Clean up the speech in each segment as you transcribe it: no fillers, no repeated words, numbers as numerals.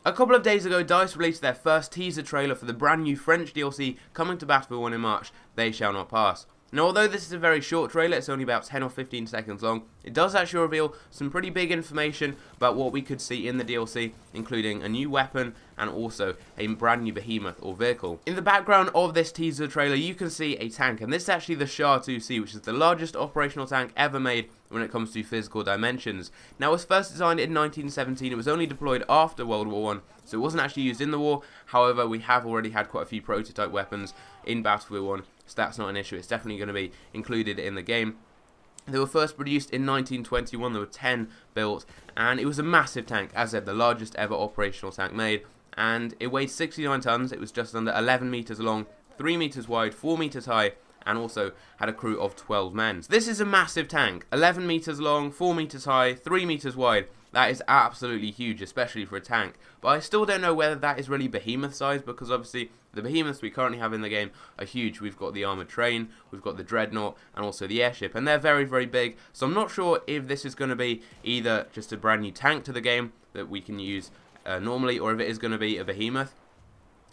A couple of days ago, DICE released their first teaser trailer for the brand new French DLC coming to Battlefield 1 in March, They Shall Not Pass. Now, although this is a very short trailer, it's only about 10 or 15 seconds long, it does actually reveal some pretty big information about what we could see in the DLC, including a new weapon and also a brand new behemoth or vehicle. In the background of this teaser trailer, you can see a tank, and this is actually the SHA-2C, which is the largest operational tank ever made when it comes to physical dimensions. Now, it was first designed in 1917, it was only deployed after World War I, so it wasn't actually used in the war. However, we have already had quite a few prototype weapons in Battlefield 1, so that's not an issue. It's definitely going to be included in the game. They were first produced in 1921, there were 10 built, and it was a massive tank, as I said, the largest ever operational tank made, and it weighed 69 tons, it was just under 11 meters long, 3 meters wide, 4 meters high, and also had a crew of 12 men. So this is a massive tank, 11 meters long, 4 meters high, 3 meters wide. That is absolutely huge, especially for a tank. But I still don't know whether that is really behemoth size, because obviously the behemoths we currently have in the game are huge. We've got the armoured train, we've got the Dreadnought, and also the airship, and they're very, very big. So I'm not sure if this is going to be either just a brand new tank to the game that we can use normally, or if it is going to be a behemoth.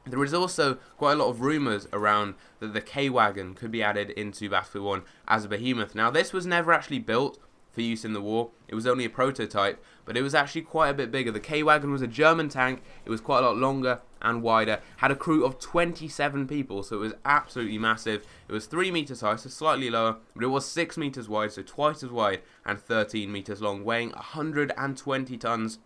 There is also quite a lot of rumours around that the K-WAGEN could be added into Battlefield 1 as a behemoth. Now, this was never actually built for use in the war. It was only a prototype, but it was actually quite a bit bigger. The K-WAGEN was a German tank. It was quite a lot longer and wider. Had a crew of 27 people, so it was absolutely massive. It was 3 meters high, so slightly lower, but it was 6 meters wide, so twice as wide, and 13 meters long, weighing 120 tons.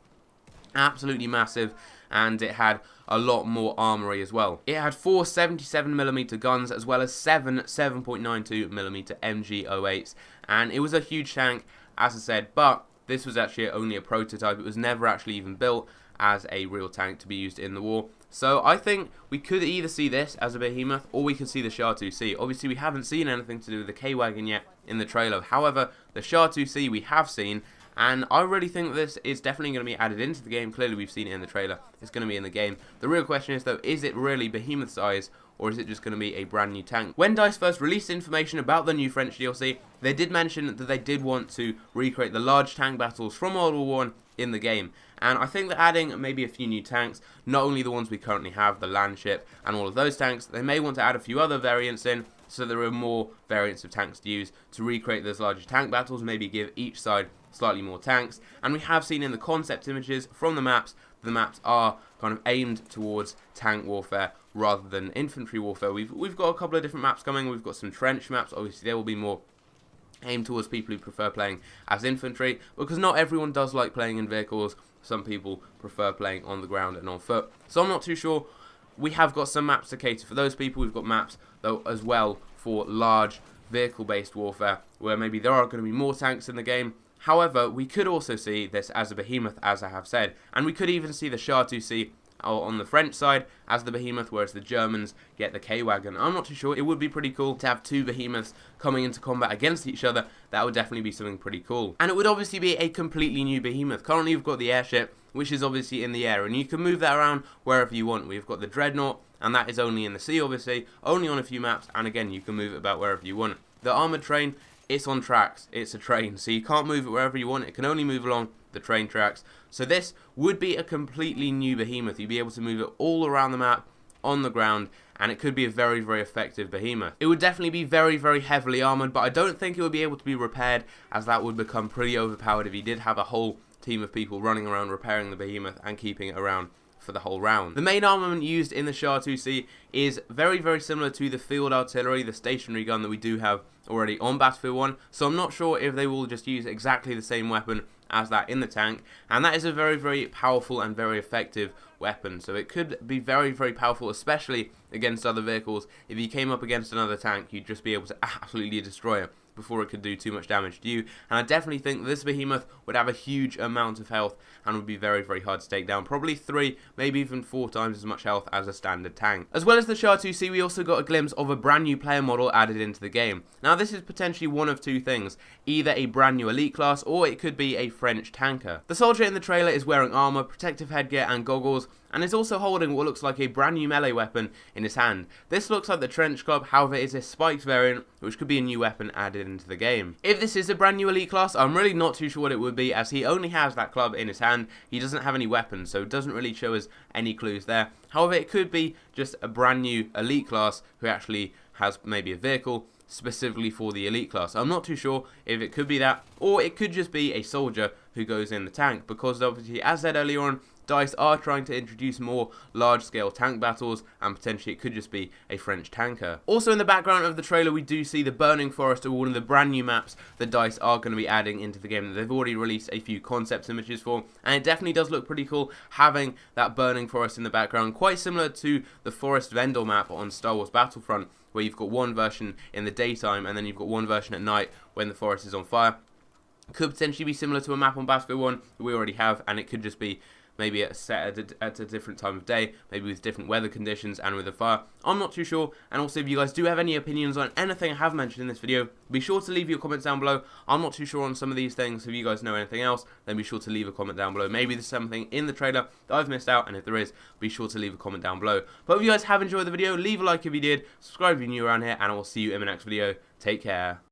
Absolutely massive, and it had a lot more armory as well. It had 4 77mm guns as well as 7 7.92mm MG08s, and it was a huge tank, as I said, but this was actually only a prototype. It was never actually even built as a real tank to be used in the war. So I think we could either see this as a behemoth, or we could see the SHA-2C. Obviously, we haven't seen anything to do with the K-WAGEN yet in the trailer. However, the SHA-2C we have seen, and I really think this is definitely going to be added into the game. Clearly, we've seen it in the trailer. It's going to be in the game. The real question is, though, is it really behemoth size, or is it just going to be a brand new tank? When DICE first released information about the new French DLC, they did mention that they did want to recreate the large tank battles from World War I in the game. And I think that adding maybe a few new tanks, not only the ones we currently have, the land ship and all of those tanks, they may want to add a few other variants in, so there are more variants of tanks to use to recreate those larger tank battles, maybe give each side slightly more tanks. And we have seen in the concept images from the maps are kind of aimed towards tank warfare rather than infantry warfare. We've got a couple of different maps coming. We've got some trench maps. Obviously, there will be more aimed towards people who prefer playing as infantry, because not everyone does like playing in vehicles. Some people prefer playing on the ground and on foot. So I'm not too sure. We have got some maps to cater for those people. We've got maps, though, as well for large vehicle-based warfare, where maybe there are going to be more tanks in the game. However, we could also see this as a behemoth, as I have said, and we could even see the SHA-2C on the French side as the behemoth, whereas the Germans get the K-WAGEN. I'm not too sure. It would be pretty cool to have two behemoths coming into combat against each other. That would definitely be something pretty cool. And it would obviously be a completely new behemoth. Currently, we've got the airship, which is obviously in the air, and you can move that around wherever you want. We've got the Dreadnought, and that is only in the sea, obviously, only on a few maps, and again, you can move it about wherever you want. The armoured train, it's on tracks, it's a train, so you can't move it wherever you want. It can only move along the train tracks. So this would be a completely new behemoth. You'd be able to move it all around the map, on the ground, and it could be a very, very effective behemoth. It would definitely be very, very heavily armoured, but I don't think it would be able to be repaired, as that would become pretty overpowered if you did have a whole team of people running around repairing the behemoth and keeping it around for the whole round. The main armament used in the SHA-2C is very, very similar to the field artillery, the stationary gun that we do have already on Battlefield 1, so I'm not sure if they will just use exactly the same weapon as that in the tank, and that is a very, very powerful and very effective weapon, so it could be very, very powerful, especially against other vehicles. If you came up against another tank, you'd just be able to absolutely destroy it before it could do too much damage to you. And I definitely think this behemoth would have a huge amount of health and would be very, very hard to take down. Probably 3, maybe even 4 times as much health as a standard tank. As well as the SHA-2C, we also got a glimpse of a brand new player model added into the game. Now, this is potentially one of two things: either a brand new elite class, or it could be a French tanker. The soldier in the trailer is wearing armor, protective headgear and goggles, and is also holding what looks like a brand new melee weapon in his hand. This looks like the Trench Club, however it is a spiked variant, which could be a new weapon added into the game. If this is a brand new elite class, I'm really not too sure what it would be, as he only has that club in his hand. He doesn't have any weapons, so it doesn't really show us any clues there. However, it could be just a brand new elite class who actually has maybe a vehicle specifically for the elite class. I'm not too sure if it could be that, or it could just be a soldier who goes in the tank, because obviously, as said earlier on, DICE are trying to introduce more large-scale tank battles, and potentially it could just be a French tanker. Also in the background of the trailer, we do see the Burning Forest, or one of the brand new maps that DICE are going to be adding into the game that they've already released a few concept images for, and it definitely does look pretty cool having that Burning Forest in the background, quite similar to the Forest Vendor map on Star Wars Battlefront, where you've got one version in the daytime and then you've got one version at night when the forest is on fire. Could potentially be similar to a map on Battlefield 1 that we already have, and it could just be maybe set at a different time of day, maybe with different weather conditions and with a fire. I'm not too sure. And also, if you guys do have any opinions on anything I have mentioned in this video, be sure to leave your comments down below. I'm not too sure on some of these things. If you guys know anything else, then be sure to leave a comment down below. Maybe there's something in the trailer that I've missed out, and if there is, be sure to leave a comment down below. But if you guys have enjoyed the video, leave a like if you did, subscribe if you're new around here, and I will see you in the next video. Take care.